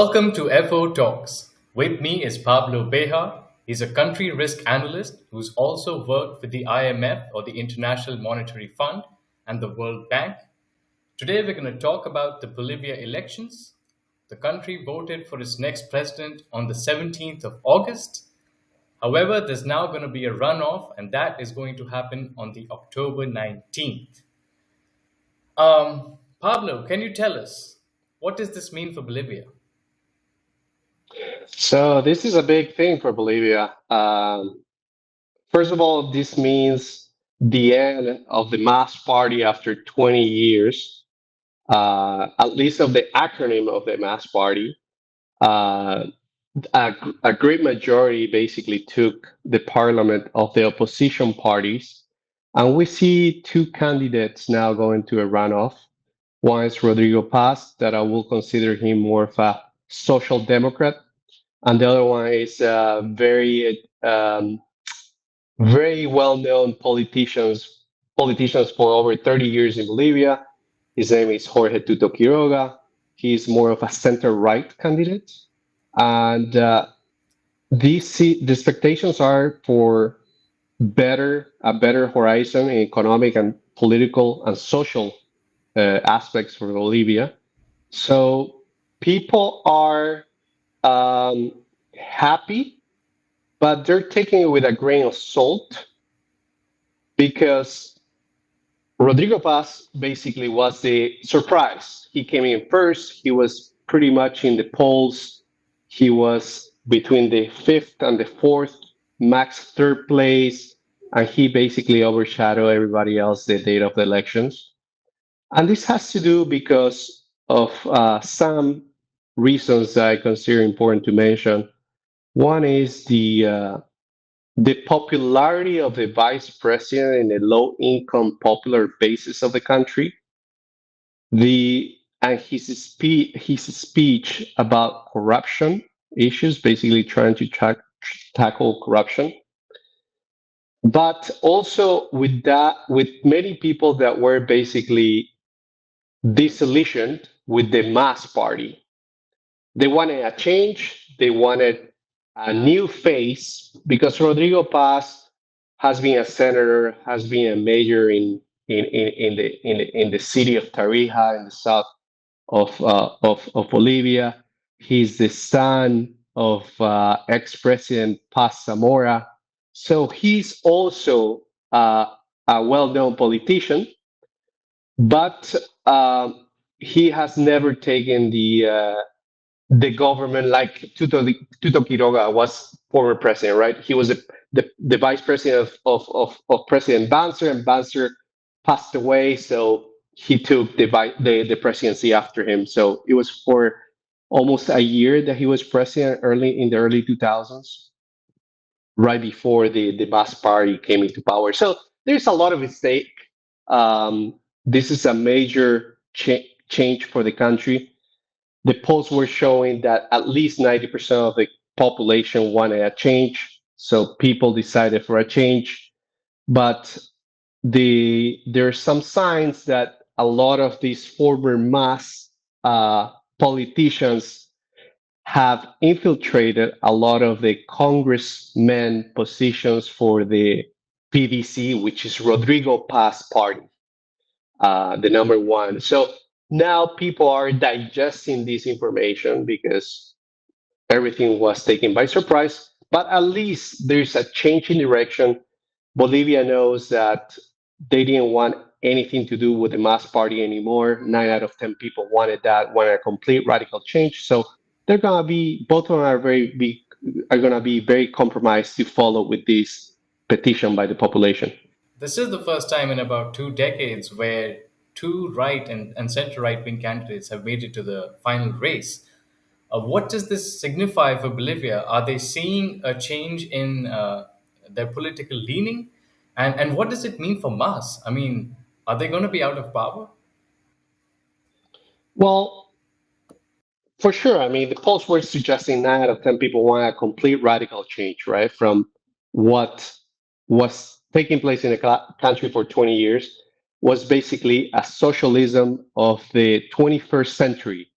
Welcome to FO Talks. With me is Pablo Beja. He's a country risk analyst who's also worked with the IMF or the International Monetary Fund and the World Bank. Today we're going to talk about the Bolivia elections. The country voted for its next president on the 17th of August. However, there's now going to be a runoff, and that is going to happen on the October 19th. Pablo, can you tell us what does this mean for Bolivia? So this is a big thing for Bolivia. First of all, this means the end of the mass party after 20 years, at least of the acronym of the mass party. Uh, a great majority basically took the parliament of the opposition parties. And we see two candidates now going to a runoff. One is Rodrigo Paz, that I will consider him more of a social democrat, and the other one is very well-known politicians for over 30 years in Bolivia. His name is Jorge Tuto Quiroga. He's more of a center-right candidate, and the expectations are for a better horizon in economic and political and social aspects for Bolivia. So people are um, happy, but they're taking it with a grain of salt because Rodrigo Paz basically was the surprise. He came in first. He was pretty much in the polls. He was between the fifth and the fourth, max third place, and he basically overshadowed everybody else the date of the elections. And this has to do because of some reasons that I consider important to mention. One is the popularity of the vice president in the low income popular basis of the country. The and his speech about corruption issues, basically trying to tackle corruption. But also with that, with many people that were basically disillusioned with the mass party. They wanted a change. They wanted a new face because Rodrigo Paz has been a senator, has been a mayor in the city of Tarija in the south of Bolivia. He's the son of ex-president Paz Zamora. So he's also a well-known politician, but he has never taken the government like Tuto Quiroga was former president, right? He was the vice president of President Banzer, and Banzer passed away, so he took the presidency after him. So it was for almost a year that he was president early in the early 2000s, right before the Baas Party came into power. So there's a lot of at stake. This is a major change for the country. The polls were showing that at least 90% of the population wanted a change. So people decided for a change. But there are some signs that a lot of these former mass politicians have infiltrated a lot of the congressmen positions for the PDC, which is Rodrigo Paz party, the number one. So now people are digesting this information because everything was taken by surprise. But at least there's a change in direction. Bolivia knows that they didn't want anything to do with the mass party anymore. 9 out of 10 people wanted that, wanted a complete radical change. So they're gonna be both of them are gonna be very compromised to follow with this petition by the population. This is the first time in about 2 decades where two right and center right wing candidates have made it to the final race. What does this signify for Bolivia? Are they seeing a change in their political leaning? And what does it mean for Mas? I mean, are they going to be out of power? Well, for sure. I mean, the polls were suggesting 9 out of 10 people want a complete radical change, right? From what was taking place in the country for 20 years was basically a socialism of the 21st century.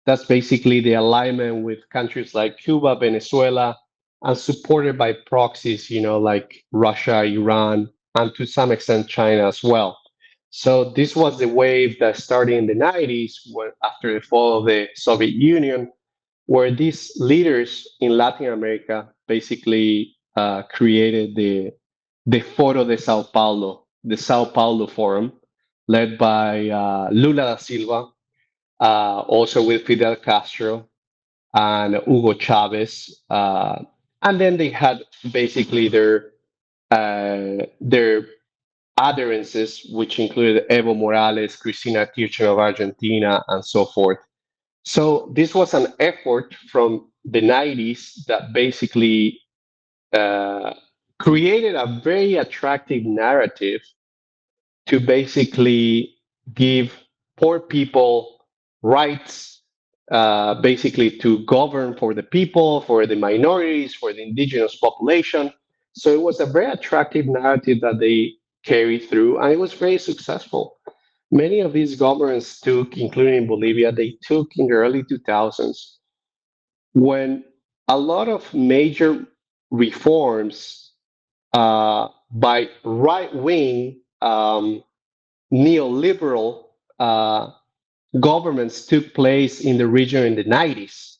That's basically the alignment with countries like Cuba, Venezuela, and supported by proxies, like Russia, Iran, and to some extent China as well. So this was the wave that started in the 90s after the fall of the Soviet Union, where these leaders in Latin America basically created the Foro de Sao Paulo, the Sao Paulo Forum, led by Lula da Silva, also with Fidel Castro and Hugo Chavez, and then they had basically their adherences, which included Evo Morales, Cristina Kirchner of Argentina, and so forth. So this was an effort from the 90s that basically uh, created a very attractive narrative to basically give poor people rights, basically to govern for the people, for the minorities, for the indigenous population. So it was a very attractive narrative that they carried through, and it was very successful. Many of these governments took, including in Bolivia, they took in the early 2000s when a lot of major reforms by right wing neoliberal governments took place in the region in the 90s.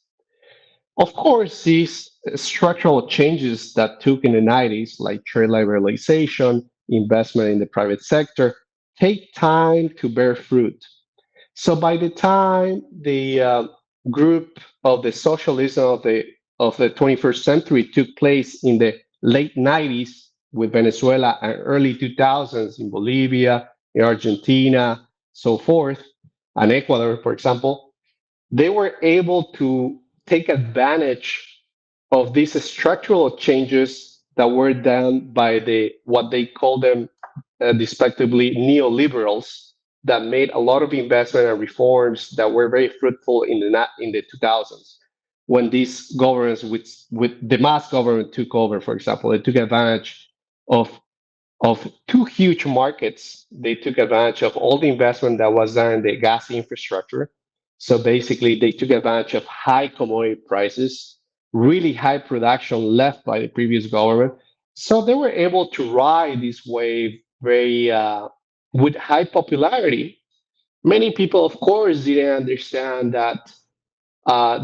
Of course, these structural changes that took in the 90s, like trade liberalization, investment in the private sector, take time to bear fruit. So by the time the group of the socialism of the 21st century took place in the late 90s with Venezuela and early 2000s in Bolivia, in Argentina, so forth, and Ecuador, for example, they were able to take advantage of these structural changes that were done by the what they call them despectively neoliberals that made a lot of investment and reforms that were very fruitful in the 2000s when these governments with the mass government took over. For example, they took advantage of two huge markets. They took advantage of all the investment that was done in the gas infrastructure. So basically, they took advantage of high commodity prices, really high production left by the previous government. So they were able to ride this wave very with high popularity. Many people, of course, didn't understand that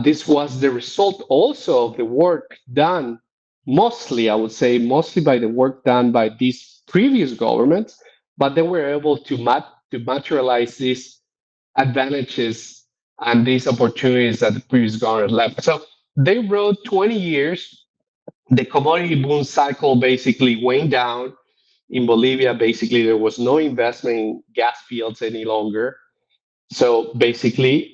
this was the result also of the work done, mostly, I would say, mostly by the work done by these previous governments, but they were able to materialize these advantages and these opportunities that the previous government left. So they rode 20 years. The commodity boom cycle basically went down. In Bolivia, basically, there was no investment in gas fields any longer. So basically,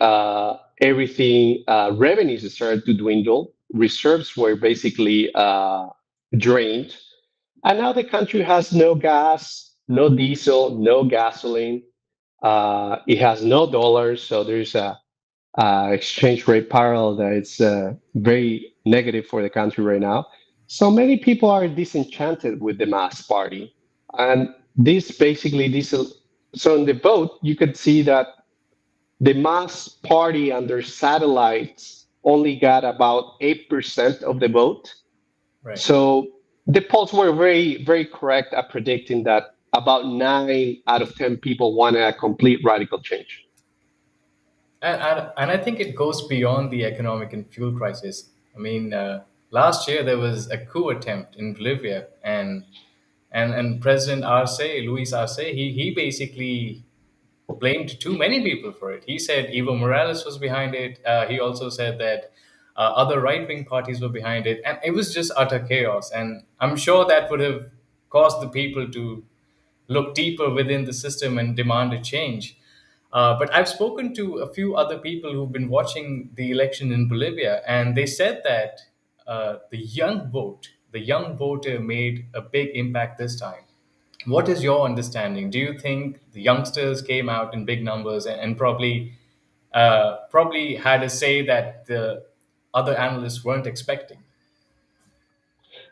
everything revenues started to dwindle. Reserves were basically drained, and now the country has no gas, no diesel, no gasoline. It has no dollars, so there's a exchange rate parallel that it's very negative for the country right now. So many people are disenchanted with the mass party, and this basically this. So in the vote, you could see that the mass party and their satellites only got about 8% of the vote. Right. So the polls were very, very correct at predicting that about 9 out of 10 people wanted a complete radical change. And I think it goes beyond the economic and fuel crisis. I mean, last year there was a coup attempt in Bolivia, and President Arce, Luis Arce, he basically blamed too many people for it. He said Evo Morales was behind it. He also said that other right wing parties were behind it, and it was just utter chaos. And I'm sure that would have caused the people to look deeper within the system and demand a change. But I've spoken to a few other people who've been watching the election in Bolivia, and they said that the young voter made a big impact this time. What is your understanding? Do you think the youngsters came out in big numbers and probably had a say that the other analysts weren't expecting?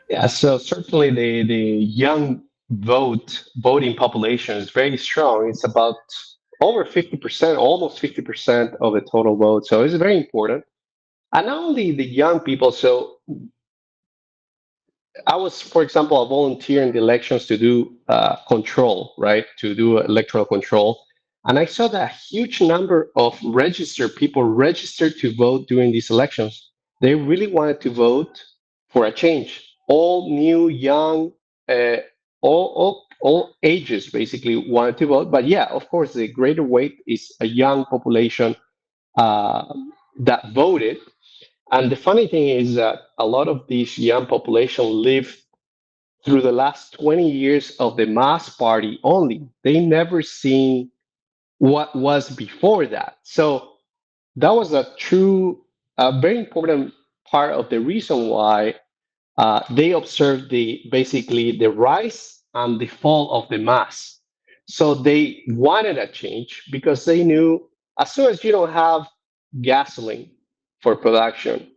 Yeah, so certainly the young voting population is very strong. It's about over 50%, almost 50% of the total vote. So it's very important. And not only the young people. So I was, for example, a volunteer in the elections to do control, right? To do electoral control. And I saw that a huge number of registered people registered to vote during these elections. They really wanted to vote for a change. All new, young, uh, all ages basically wanted to vote. But yeah, of course, the greater weight is a young population uh, that voted. And the funny thing is that a lot of these young population live through the last 20 years of the mass party only. They never seen what was before that. So that was a very important part of the reason why they observed basically the rise and the fall of the mass. So they wanted a change because they knew as soon as you don't have gasoline for production,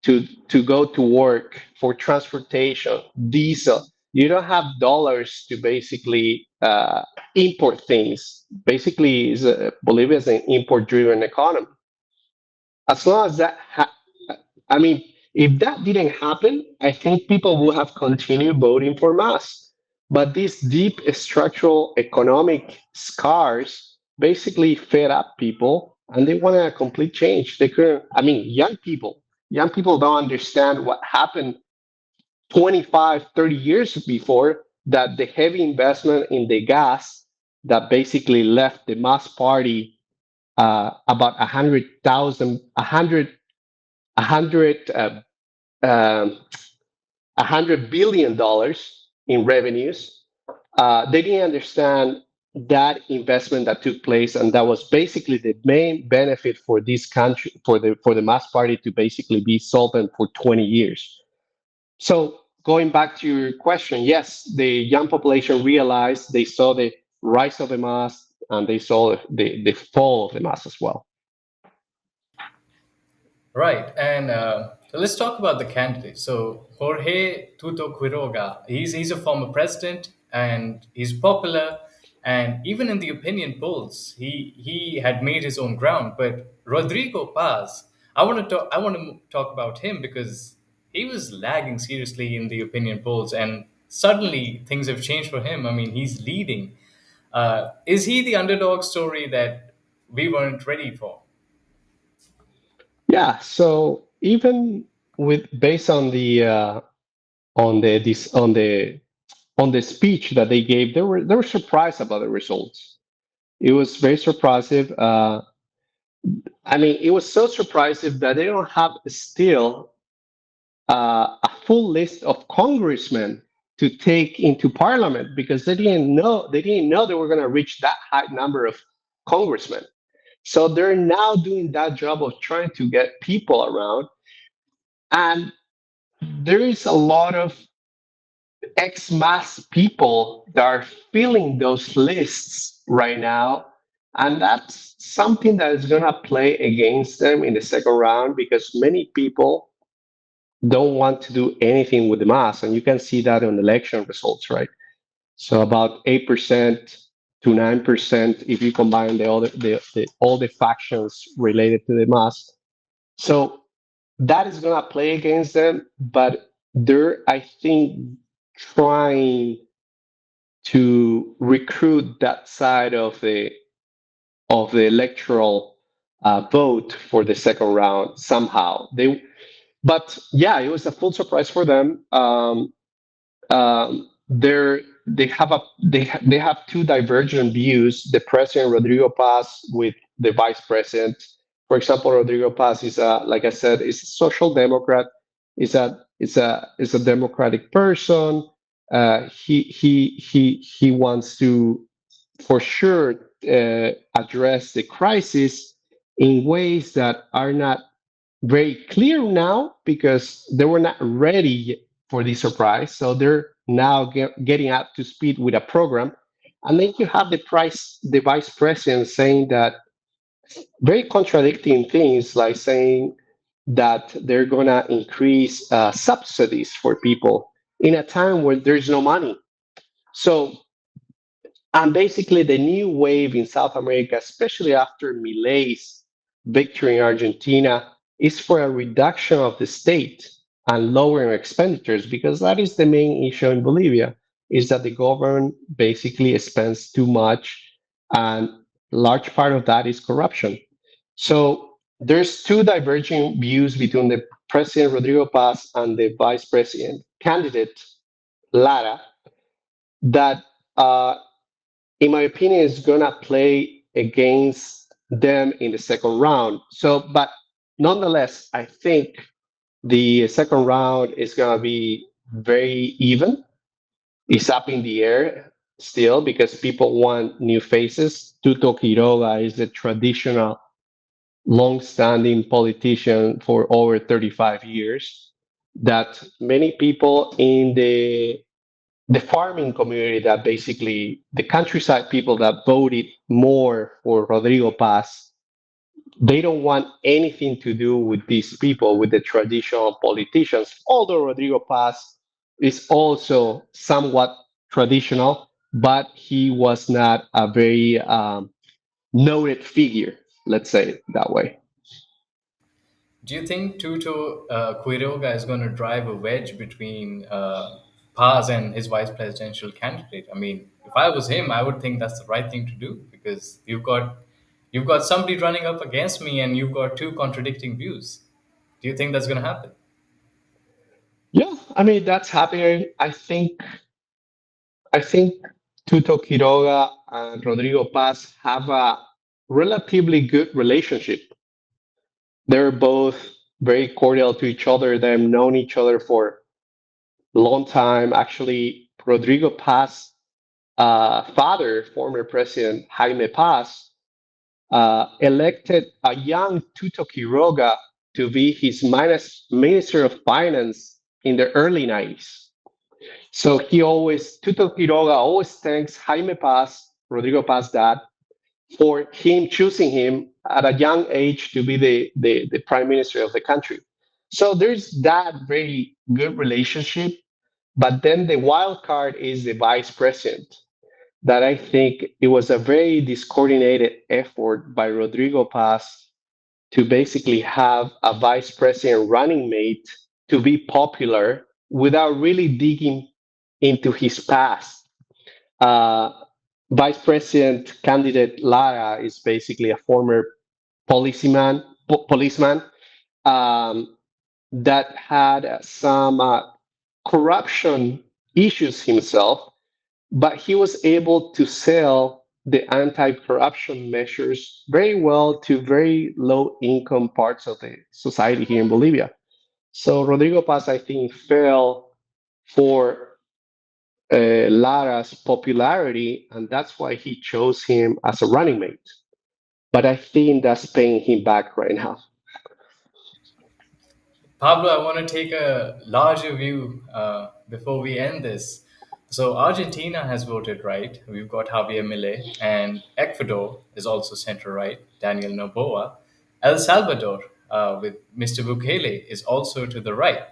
to go to work, for transportation, diesel. You don't have dollars to basically import things. Basically, Bolivia is an import-driven economy. As long as I mean, if that didn't happen, I think people would have continued voting for mass. But these deep structural economic scars basically fed up people and they wanted a complete change. They couldn't, I mean, young people don't understand what happened 25, 30 years before that the heavy investment in the gas that basically left the mass party about 100,000, 100 um, $100 billion in revenues. They didn't understand that investment that took place, and that was basically the main benefit for this country, for the mass party to basically be solvent for 20 years. So going back to your question, yes, the young population realized they saw the rise of the mass and they saw the fall of the mass as well. Right, and let's talk about the candidates. So Jorge Tuto Quiroga, he's a former president, and he's popular, and even in the opinion polls, he had made his own ground. But Rodrigo Paz, I want to talk about him because he was lagging seriously in the opinion polls, and suddenly things have changed for him. I mean, he's leading. Is he the underdog story that we weren't ready for? Yeah. So even with based on the speech that they gave, they were surprised about the results. It was very surprising. I mean, it was so surprising that they don't have still a full list of congressmen to take into parliament because they didn't know they were going to reach that high number of congressmen. So they're now doing that job of trying to get people around, and there is a lot of ex-mass people that are filling those lists right now. And that's something that is going to play against them in the second round because many people don't want to do anything with the mass. And you can see that on election results, right? So about 8% to 9% if you combine all the factions related to the mass. So that is going to play against them, but they're, I think, trying to recruit that side of the electoral vote for the second round somehow. But yeah, it was a full surprise for them. They have two divergent views. The president Rodrigo Paz with the vice president. For example, Rodrigo Paz is like I said, is a social democrat. Is a democratic person. He wants to for sure address the crisis in ways that are not very clear now because they were not ready for the surprise. So they're now getting up to speed with a program. And then you have the vice president saying that very contradicting things, like saying that they're going to increase subsidies for people in a time where there's no money. So And basically, the new wave in South America, especially after Milei's victory in Argentina, is for a reduction of the state and lowering expenditures, because that is the main issue in Bolivia, is that the government basically spends too much, and large part of that is corruption. So there's two diverging views between the President Rodrigo Paz and the Vice President candidate Lara that in my opinion, is gonna play against them in the second round. So, but nonetheless, I think the second round is gonna be very even. It's up in the air still because people want new faces. Tuto Quiroga is the traditional, long-standing politician for over 35 years that many people in the farming community, that basically the countryside people that voted more for Rodrigo Paz, they don't want anything to do with these people, with the traditional politicians. Although Rodrigo Paz is also somewhat traditional, but he was not a very noted figure, let's say it that way. Do you think Tuto Quiroga is going to drive a wedge between Paz and his vice presidential candidate? I mean, if I was him, I would think that's the right thing to do because you've got somebody running up against me, and you've got two contradicting views. Do you think that's going to happen? Yeah, I mean that's happening. I think Tuto Quiroga and Rodrigo Paz have a relatively good relationship. They're both very cordial to each other. They've known each other for a long time. Actually, Rodrigo Paz, father, former President Jaime Paz, elected a young Tuto Quiroga to be his Minister of Finance in the early 90s. So Tuto Quiroga always thanks Jaime Paz, Rodrigo Paz dad, for him choosing him at a young age to be the prime minister of the country. So there's that very good relationship. But then the wild card is the vice president, that I think it was a very discoordinated effort by Rodrigo Paz to basically have a vice president running mate to be popular without really digging into his past. Uh, Vice President candidate Lara is basically a former policeman um, that had some corruption issues himself, but he was able to sell the anti-corruption measures very well to very low-income parts of the society here in Bolivia. So Rodrigo Paz, I think, fell for Lara's popularity, and that's why he chose him as a running mate. But I think that's paying him back right now. Pablo, I want to take a larger view before we end this. So, Argentina has voted right. We've got Javier Milei, and Ecuador is also center right, Daniel Noboa. El Salvador, with Mr. Bukele, is also to the right.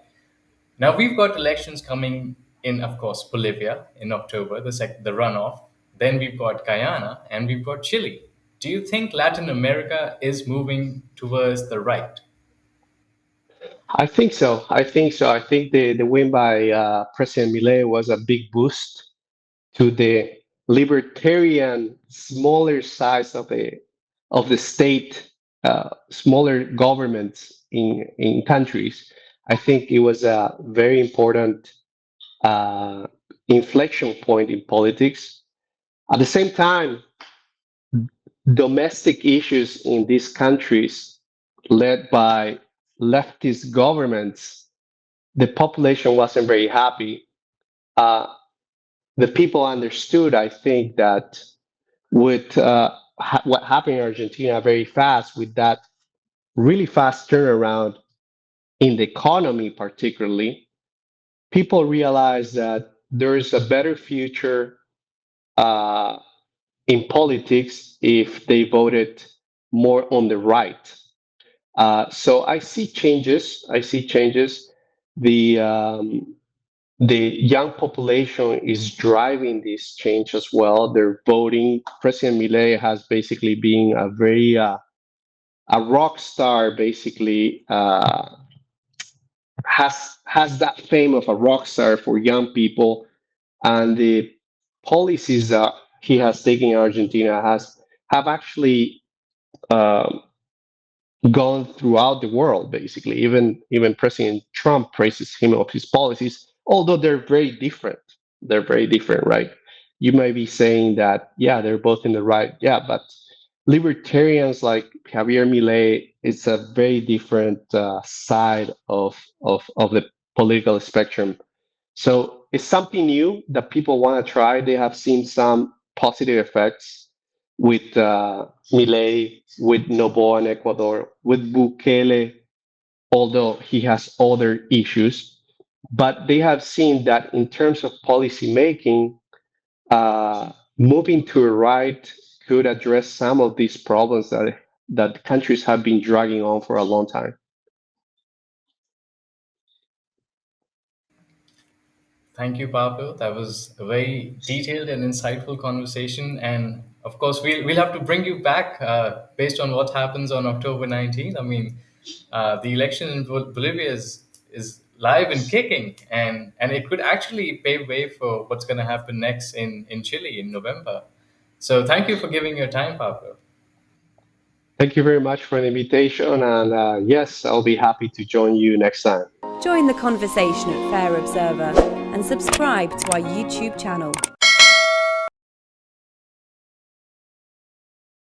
Now, we've got elections coming in, of course, Bolivia in October, the runoff. Then we've got Guyana, and we've got Chile. Do you think Latin America is moving towards the right? I think so. I think so. I think the win by President Milei was a big boost to the libertarian, smaller size of the state, smaller governments in countries. I think it was a very important uh, inflection point in politics. At the same time, domestic issues in these countries, led by leftist governments, the population wasn't very happy. Uh, the people understood, I think, that with what happened in Argentina very fast, with that really fast turnaround in the economy, particularly, people realized that there is a better future uh, in politics if they voted more on the right. So I see changes. I see changes. The the young population is driving this change as well. They're voting. President Milei has basically been a very a rock star. Basically, has that fame of a rock star for young people, and the policies that he has taken in Argentina has have actually um, gone throughout the world. Basically, even President Trump praises him of his policies, although they're very different. They're very different, right? You might be saying that, yeah, they're both in the right, yeah, but libertarians like Javier Milei, it's a very different side of the political spectrum. So it's something new that people want to try. They have seen some positive effects with Milei, with Noboa in Ecuador, with Bukele, although he has other issues. But they have seen that in terms of policy making, moving to the right could address some of these problems that countries have been dragging on for a long time. Thank you, Pablo. That was a very detailed and insightful conversation. And of course, we'll have to bring you back based on what happens on October 19th. I mean, the election in Bolivia is live and kicking, and it could actually pave way for what's going to happen next in Chile in November. So thank you for giving your time, Pablo. Thank you very much for the invitation. And yes, I'll be happy to join you next time. Join the conversation at Fair Observer and subscribe to our YouTube channel.